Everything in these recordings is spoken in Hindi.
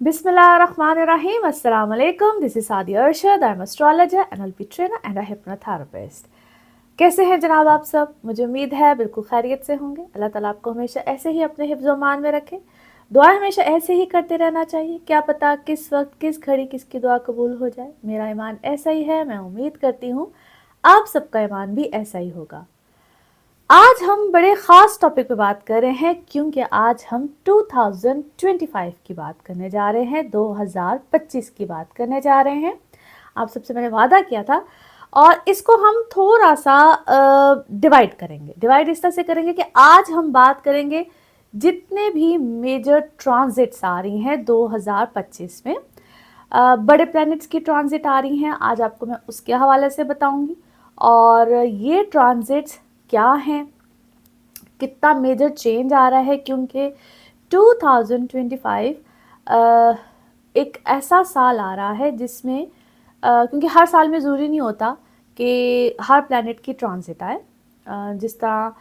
Bismillahirrahmanirrahim. Assalamu alaikum. This is Sadia Arshad. I'm astrologer, NLP trainer and a hypnotherapist. कैसे हैं जनाब आप सब? मुझे उम्मीद है बिल्कुल खैरियत से होंगे। अल्लाह ताला आपको हमेशा ऐसे ही अपने हिफ्ज़ मान में रखे। दुआ हमेशा ऐसे ही करते रहना चाहिए। क्या पता किस वक्त किस घड़ी किसकी दुआ कबूल हो जाए। मेरा ईमान ऐसा ही है। मैं उम्मीद करती हूँ आप सबका ईमान भी ऐसा ही होगा। आज हम बड़े ख़ास टॉपिक पे बात कर रहे हैं क्योंकि आज हम 2025 की बात करने जा रहे हैं, 2025 की बात करने जा रहे हैं। आप सबसे मैंने वादा किया था और इसको हम थोड़ा सा डिवाइड करेंगे। डिवाइड इस तरह से करेंगे कि आज हम बात करेंगे जितने भी मेजर ट्रांजिट्स आ रही हैं 2025 में। बड़े प्लैनेट्स की ट्रांजिट आ रही हैं, आज आपको मैं उसके हवाले से बताऊंगी। और ये ट्रांजिट्स क्या हैं, कितना मेजर चेंज आ रहा है, क्योंकि 2025 एक ऐसा साल आ रहा है जिसमें क्योंकि हर साल में ज़रूरी नहीं होता कि हर प्लैनेट की ट्रांजिट आए। जिस तरह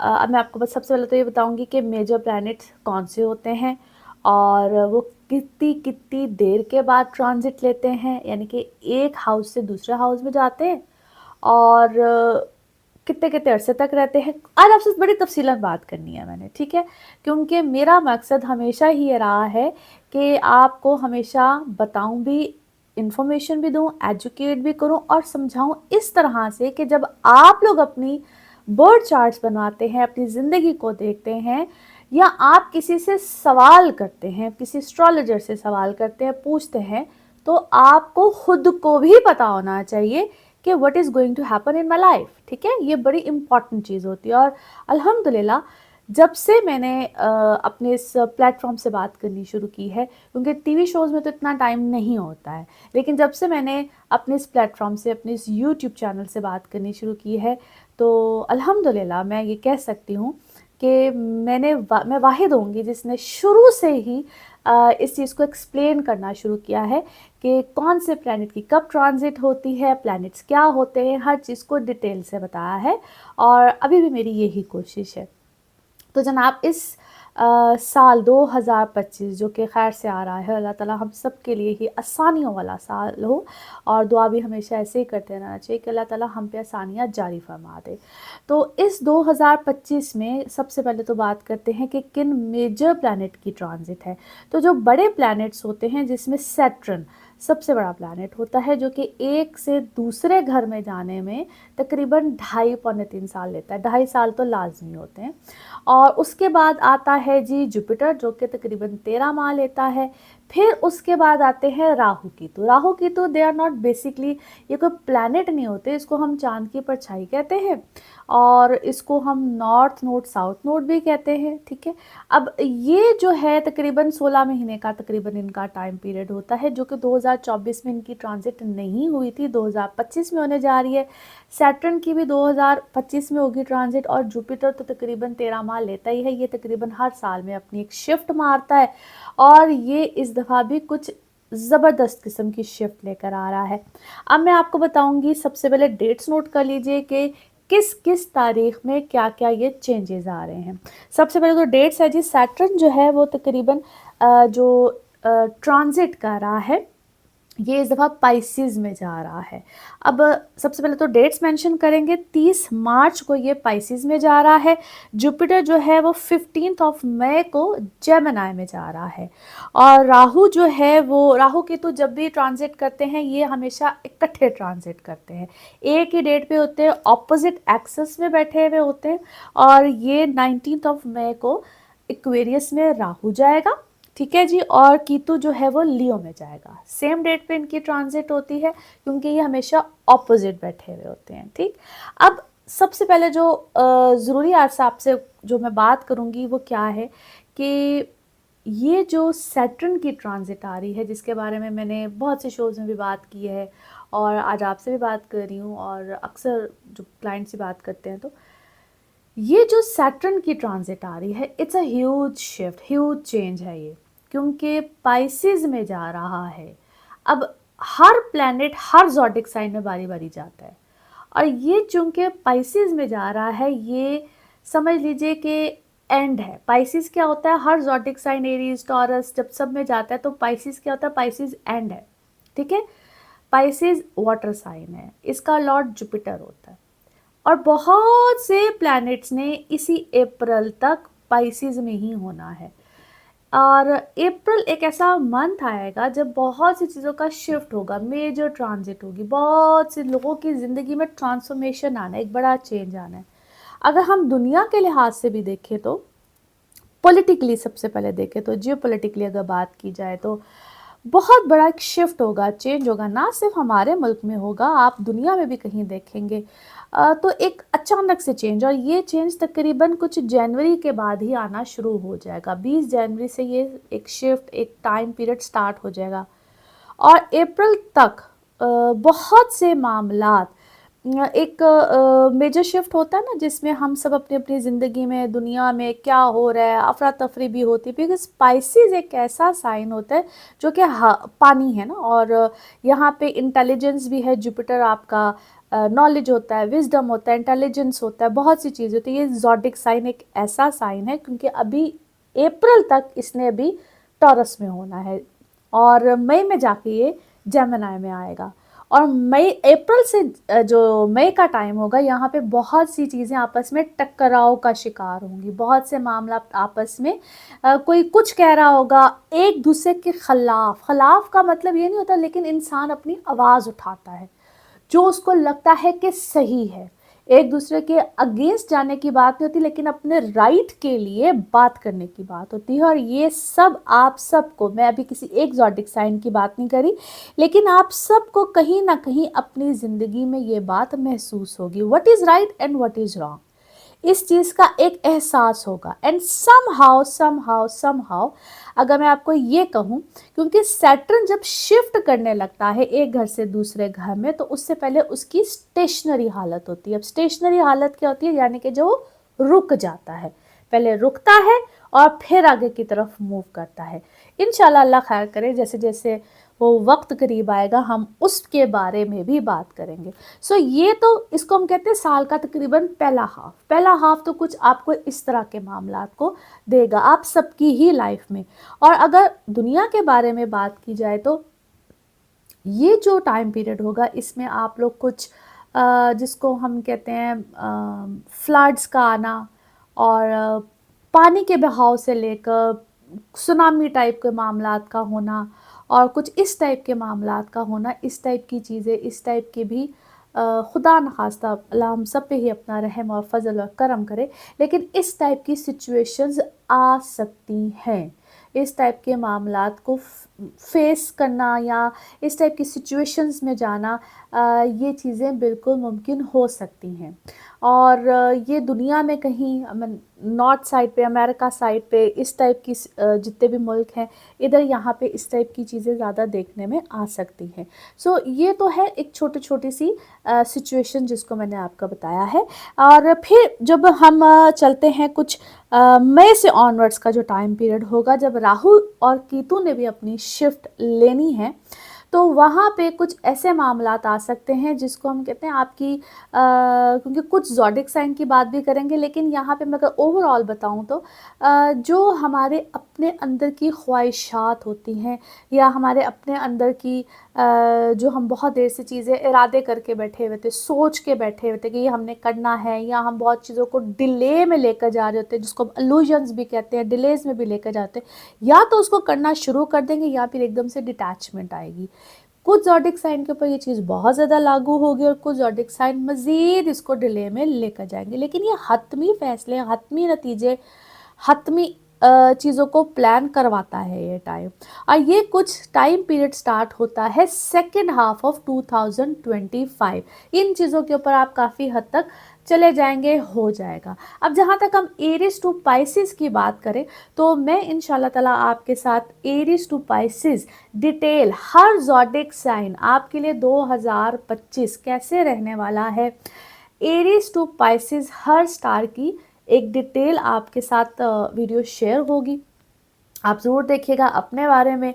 अब मैं आपको बस सबसे पहले तो ये बताऊंगी कि मेजर प्लैनेट्स कौन से होते हैं और वो कितनी कितनी देर के बाद ट्रांजिट लेते हैं, यानी कि एक हाउस से दूसरे हाउस में जाते हैं और कितने कितने अरसे तक रहते हैं। आज आपसे बड़ी तफसीलन बात करनी है मैंने, ठीक है, क्योंकि मेरा मकसद हमेशा ही ये रहा है कि आपको हमेशा बताऊं भी, इंफॉर्मेशन भी दूं, एजुकेट भी करूं और समझाऊं इस तरह से कि जब आप लोग अपनी बर्थ चार्ट्स बनाते हैं, अपनी ज़िंदगी को देखते हैं या आप किसी से सवाल करते हैं, किसी एस्ट्रोलॉजर से सवाल करते हैं, पूछते हैं, तो आपको खुद को भी पता होना चाहिए कि what is going to happen in my life. ठीक है, ये बड़ी इंपॉर्टेंट चीज़ होती है। और अल्हम्दुलिल्लाह जब से मैंने अपने इस प्लेटफॉर्म से बात करनी शुरू की है, क्योंकि टीवी शोज़ में तो इतना टाइम नहीं होता है, लेकिन जब से मैंने अपने इस प्लेटफॉर्म से, अपने इस यूट्यूब चैनल से बात करनी शुरू की है, तो अल्हम्दुलिल्लाह मैं ये कह सकती हूँ कि मैं वाहिद होंगी जिसने शुरू से ही इस चीज़ को एक्सप्लेन करना शुरू किया है कि कौन से प्लैनेट की कब ट्रांजिट होती है, प्लैनेट्स क्या होते हैं, हर चीज़ को डिटेल से बताया है और अभी भी मेरी यही कोशिश है। तो जनाब इस साल 2025 जो कि खैर से आ रहा है, अल्लाह ताला हम सब के लिए ही आसानियों वाला साल हो और दुआ भी हमेशा ऐसे ही करते रहना चाहिए कि अल्लाह ताला हम पे आसानियाँ जारी फरमा दे। तो इस 2025 में सबसे पहले तो बात करते हैं कि किन मेजर प्लैनेट की ट्रांजिट है। तो जो बड़े प्लैनेट्स होते हैं जिसमें सैटर्न सबसे बड़ा प्लैनेट होता है, जो कि एक से दूसरे घर में जाने में तकरीबन 2.5-3 साल लेता है। 2.5 साल तो लाजमी होते हैं। और उसके बाद आता है जी जुपिटर, जो कि तकरीबन 13 माह लेता है। फिर उसके बाद आते हैं Rahu Ketu. Rahu Ketu they are not basically, ये कोई प्लैनेट नहीं होते, इसको हम चांद की परछाई कहते हैं और इसको हम नॉर्थ नोड साउथ नोड भी कहते हैं। ठीक है, अब ये जो है तकरीबन 16 महीने का तकरीबन इनका टाइम पीरियड होता है, जो कि 2024 में इनकी ट्रांजिट नहीं हुई थी, 2025 में होने जा रही है। सैटर्न की भी 2025 में होगी ट्रांजिट और जुपिटर तो तकरीबन 13 माह लेता ही है। ये तकरीबन हर साल में अपनी एक शिफ्ट मारता है और ये इस दफ़ा भी कुछ ज़बरदस्त किस्म की शिफ्ट लेकर आ रहा है। अब मैं आपको बताऊंगी, सबसे पहले डेट्स नोट कर लीजिए कि किस किस तारीख में क्या क्या ये चेंजेस आ रहे हैं। सबसे पहले तो डेट्स है जी, सैटर्न जो है वो तकरीबन जो ट्रांजिट कर रहा है ये इस दफ़ा पाइसिस में जा रहा है। अब सबसे पहले तो डेट्स मेंशन करेंगे, 30 मार्च को ये पाइसिस में जा रहा है। जुपिटर जो है वो 15 मई को जेमिनी में जा रहा है। और राहु जो है वो, राहु की तो जब भी ट्रांजिट करते हैं ये हमेशा इकट्ठे ट्रांजिट करते हैं, एक ही डेट पे होते हैं, ऑपोजिट एक्सिस में बैठे हुए होते हैं। और ये 19 मई को एक्वेरियस में राहु जाएगा, ठीक है जी, और कीतु जो है वो लियो में जाएगा। सेम डेट पे इनकी ट्रांजिट होती है क्योंकि ये हमेशा ऑपोजिट बैठे हुए होते हैं। ठीक, अब सबसे पहले जो ज़रूरी आज आपसे जो मैं बात करूँगी वो क्या है कि ये जो सैटर्न की ट्रांजिट आ रही है, जिसके बारे में मैंने बहुत से शोज़ में भी बात की है और आज आपसे भी बात कर रही हूँ और अक्सर जो क्लाइंट से बात करते हैं, तो ये जो सैटर्न की ट्रांजिट आ रही है, it's a huge shift, huge change है ये, क्योंकि पाइसिस में जा रहा है। अब हर प्लैनेट हर ज़ोडिक साइन में बारी बारी जाता है और ये चूंकि पाइसिस में जा रहा है, ये समझ लीजिए कि एंड है। पाइसिस क्या होता है, हर ज़ोडिक साइन एरीज टॉरस जब सब में जाता है तो पाइसिस क्या होता है, पाइसिस एंड है, ठीक है। पाइसिस वाटर साइन है, इसका लॉर्ड जुपिटर होता है, और बहुत से प्लैनेट्स ने इसी अप्रैल तक पाइसिस में ही होना है। और अप्रैल एक ऐसा मंथ आएगा जब बहुत सी चीज़ों का शिफ्ट होगा, मेजर ट्रांजिट होगी, बहुत से लोगों की ज़िंदगी में ट्रांसफॉर्मेशन आना है, एक बड़ा चेंज आना है। अगर हम दुनिया के लिहाज से भी देखें तो पॉलिटिकली, सबसे पहले देखें तो जियो पॉलिटिकली अगर बात की जाए तो बहुत बड़ा एक शिफ्ट होगा, चेंज होगा, ना सिर्फ हमारे मुल्क में होगा, आप दुनिया में भी कहीं देखेंगे। तो एक अचानक से चेंज, और ये चेंज तकरीबन कुछ जनवरी के बाद ही आना शुरू हो जाएगा। 20 जनवरी से ये एक शिफ्ट, एक टाइम पीरियड स्टार्ट हो जाएगा, और अप्रैल तक बहुत से मामलात, एक मेजर शिफ्ट होता है ना, जिसमें हम सब अपनी अपनी ज़िंदगी में, दुनिया में क्या हो रहा है, अफरा तफरी भी होती है, बिकॉज स्पाइसेस एक ऐसा साइन होता है जो कि पानी है ना, और यहाँ पे इंटेलिजेंस भी है, जुपिटर आपका नॉलेज होता है, विजडम होता है, इंटेलिजेंस होता है, बहुत सी चीज़ होती है। ये ज़ोडिक साइन एक ऐसा साइन है क्योंकि अभी अप्रैल तक इसने अभी टॉरस में होना है, और मई में जाके ये जेमिनी में आएगा। और मई, अप्रैल से जो मई का टाइम होगा, यहाँ पे बहुत सी चीज़ें आपस में टकराव का शिकार होंगी, बहुत से मामला आपस में कोई कुछ कह रहा होगा एक दूसरे के खिलाफ। खिलाफ का मतलब ये नहीं होता, लेकिन इंसान अपनी आवाज़ उठाता है जो उसको लगता है कि सही है। एक दूसरे के अगेंस्ट जाने की बात नहीं होती, लेकिन अपने राइट के लिए बात करने की बात होती है। और ये सब आप सबको, मैं अभी किसी एक ज़ोडिक साइन की बात नहीं करी, लेकिन आप सबको कहीं ना कहीं अपनी ज़िंदगी में ये बात महसूस होगी, what is right and what is wrong, इस चीज़ का एक एहसास होगा। एंड समहाउ समहाउ समहाउ अगर मैं आपको ये कहूँ, क्योंकि सैटर्न जब शिफ्ट करने लगता है एक घर से दूसरे घर में, तो उससे पहले उसकी स्टेशनरी हालत होती है। अब स्टेशनरी हालत क्या होती है, यानी कि जो रुक जाता है, पहले रुकता है और फिर आगे की तरफ मूव करता है। इंशाल्लाह अल्लाह खैर करे, जैसे जैसे वो वक्त करीब आएगा हम उसके बारे में भी बात करेंगे। सो ये तो, इसको हम कहते हैं साल का तकरीबन पहला हाफ। पहला हाफ तो कुछ आपको इस तरह के मामलात को देगा आप सबकी ही लाइफ में। और अगर दुनिया के बारे में बात की जाए तो ये जो टाइम पीरियड होगा, इसमें आप लोग कुछ जिसको हम कहते हैं फ्लड्स का आना, और पानी के बहाव से लेकर सुनामी टाइप के मामलात का होना, और कुछ इस टाइप के मामलात का होना, इस टाइप की चीज़ें, इस टाइप के भी खुदा न खास्ता अल्लाह हम सब पे ही अपना रहम और फजल और करम करे, लेकिन इस टाइप की सिचुएशंस आ सकती हैं। इस टाइप के मामलात को फेस करना या इस टाइप की सिचुएशंस में जाना, ये चीज़ें बिल्कुल मुमकिन हो सकती हैं। और ये दुनिया में कहीं नॉर्थ साइड पे, अमेरिका साइड पे, इस टाइप की जितने भी मुल्क हैं इधर, यहाँ पे इस टाइप की चीज़ें ज़्यादा देखने में आ सकती हैं। सो ये तो है एक छोटी छोटी सी सिचुएशन जिसको मैंने आपको बताया है। और फिर जब हम चलते हैं कुछ मई से ऑनवर्ड्स का जो टाइम पीरियड होगा, जब राहु और केतु ने भी अपनी शिफ्ट लेनी है, तो वहाँ पे कुछ ऐसे मामलात आ सकते हैं जिसको हम कहते हैं आपकी क्योंकि कुछ ज़ोडिक साइन की बात भी करेंगे, लेकिन यहाँ पे मैं अगर ओवरऑल बताऊँ तो जो हमारे अपने अंदर की ख्वाहिशात होती हैं, या हमारे अपने अंदर की जो हम बहुत देर से चीज़ें इरादे करके बैठे हुए थे, सोच के बैठे हुए थे कि ये हमने करना है, या हम बहुत चीज़ों को डिले में लेकर जा रहे होते हैं, जिसको हम इल्यूजन्स भी कहते हैं, डिलेज में भी लेकर जाते हैं, या तो उसको करना शुरू कर देंगे या फिर एकदम से डिटैचमेंट आएगी। कुछ ज़ोडिक साइन के ऊपर ये चीज़ बहुत ज़्यादा लागू होगी, और कुछ ज़ोडिक साइन मज़ीद इसको डिले में लेकर जाएंगे। लेकिन ये हतमी फैसले, हतमी नतीजे, हतमी चीज़ों को प्लान करवाता है ये टाइम। और ये कुछ टाइम पीरियड स्टार्ट होता है सेकेंड हाफ ऑफ 2025। इन चीज़ों के ऊपर आप काफ़ी हद तक चले जाएंगे, हो जाएगा। अब जहाँ तक हम एरीज टू पाइसिस की बात करें, तो मैं इंशाल्लाह ताला आपके साथ एरीज टू पाइसिस डिटेल, हर ज़ोडिक साइन आपके लिए 2025 कैसे रहने वाला है, एरीज टू पाइसिस हर स्टार की एक डिटेल आपके साथ वीडियो शेयर होगी। आप ज़रूर देखिएगा अपने बारे में,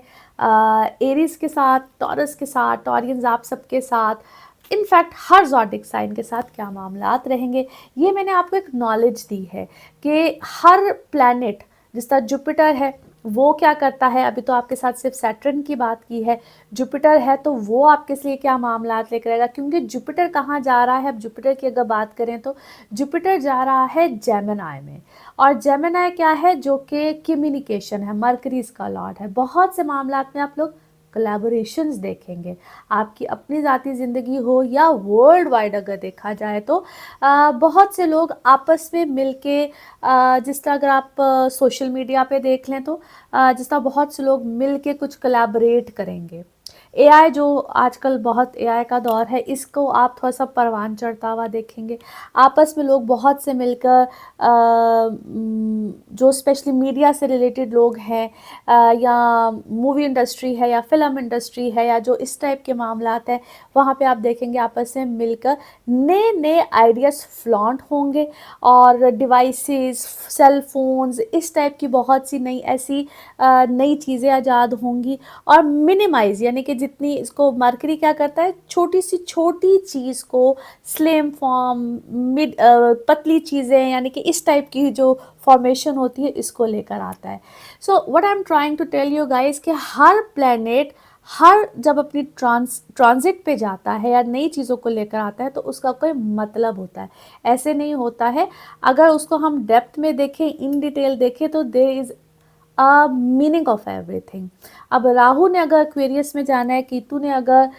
एरीज के साथ, टॉरस के साथ, टॉरियंस आप सबके साथ, इनफैक्ट हर ज़ोडिक साइन के साथ क्या मामलात रहेंगे, ये मैंने आपको एक नॉलेज दी है कि हर प्लैनेट, जिस तरह जुपिटर है वो क्या करता है, अभी तो आपके साथ सिर्फ सैटर्न की बात की है, जुपिटर है तो वो आपके लिए क्या मामलात लेकर आएगा, क्योंकि जुपिटर कहाँ जा रहा है, अब जुपिटर की अगर बात करें तो जुपिटर जा रहा है जेमिनी में, और जेमिनी क्या है, जो कि कम्युनिकेशन है, मरकरी इसका लॉर्ड है। बहुत से मामलात में आप लोग कोलैबोरेशंस देखेंगे, आपकी अपनी ज़ाती ज़िंदगी हो या वर्ल्ड वाइड अगर देखा जाए तो बहुत से लोग आपस में मिलके जिस तरह अगर आप सोशल मीडिया पे देख लें तो जिस तरह बहुत से लोग मिलके कुछ कोलैबोरेट करेंगे। एआई जो आजकल बहुत एआई का दौर है, इसको आप थोड़ा सा परवान चढ़ता हुआ देखेंगे। आपस में लोग बहुत से मिलकर जो स्पेशली मीडिया से रिलेटेड लोग हैं या मूवी इंडस्ट्री है या फिल्म इंडस्ट्री है या जो इस टाइप के मामलात हैं, वहाँ पे आप देखेंगे आपस में मिलकर नए नए आइडियाज़ फ्लॉन्ट होंगे, और डिवाइसेस, सेल फोन्स, इस टाइप की बहुत सी नई ऐसी नई चीज़ें आज़ाद होंगी। और मिनिमाइज़ यानी कि जितनी इसको मरकरी क्या करता है, छोटी सी छोटी चीज़ को स्लिम फॉर्म, मिड पतली चीज़ें यानी कि इस टाइप की जो फॉर्मेशन होती है इसको लेकर आता है। So what I am trying to tell you guys कि हर प्लैनेट हर जब अपनी ट्रांजिट पे जाता है या नई चीज़ों को लेकर आता है तो उसका कोई मतलब होता है, ऐसे नहीं होता है। अगर उसको हम डेप्थ में देखें, इन डिटेल देखें तो there is a meaning of everything. अब राहु ने अगर एक्वेरियस में जाना है, केतु ने अगर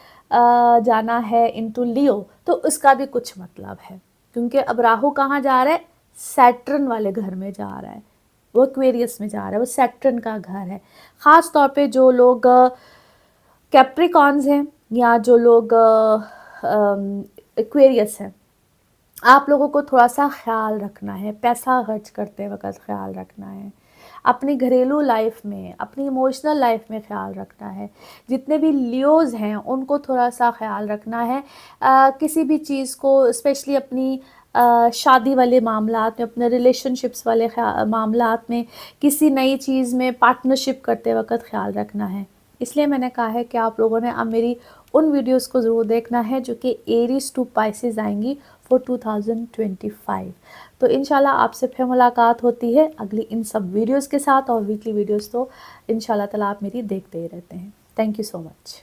जाना है इनटू लियो, तो उसका भी कुछ मतलब है, क्योंकि अब राहु कहाँ जा रहा है, सैटर्न वाले घर में जा रहा है, वो एक्वेरियस में जा रहा है, वो सैटर्न का घर है। ख़ास तौर पे जो लोग कैप्रिकॉन्स हैं या जो लोग एक्वेरियस हैं, आप लोगों को थोड़ा सा ख्याल रखना है, पैसा खर्च करते वक्त ख्याल रखना है, अपनी घरेलू लाइफ में, अपनी इमोशनल लाइफ में ख्याल रखना है। जितने भी लियोज हैं उनको थोड़ा सा ख्याल रखना है। किसी भी चीज़ को स्पेशली अपनी शादी वाले मामलात में, अपने रिलेशनशिप्स वाले मामलात में, किसी नई चीज़ में पार्टनरशिप करते वक्त ख्याल रखना है। इसलिए मैंने कहा है कि आप लोगों ने अब मेरी उन वीडियोस को ज़रूर देखना है जो कि एरीज टू पाइसेस आएंगी फॉर 2025। तो इंशाल्लाह आपसे फिर मुलाकात होती है अगली इन सब वीडियोस के साथ, और वीकली वीडियोस तो इंशाल्लाह ताला आप मेरी देखते ही रहते हैं। Thank you so much.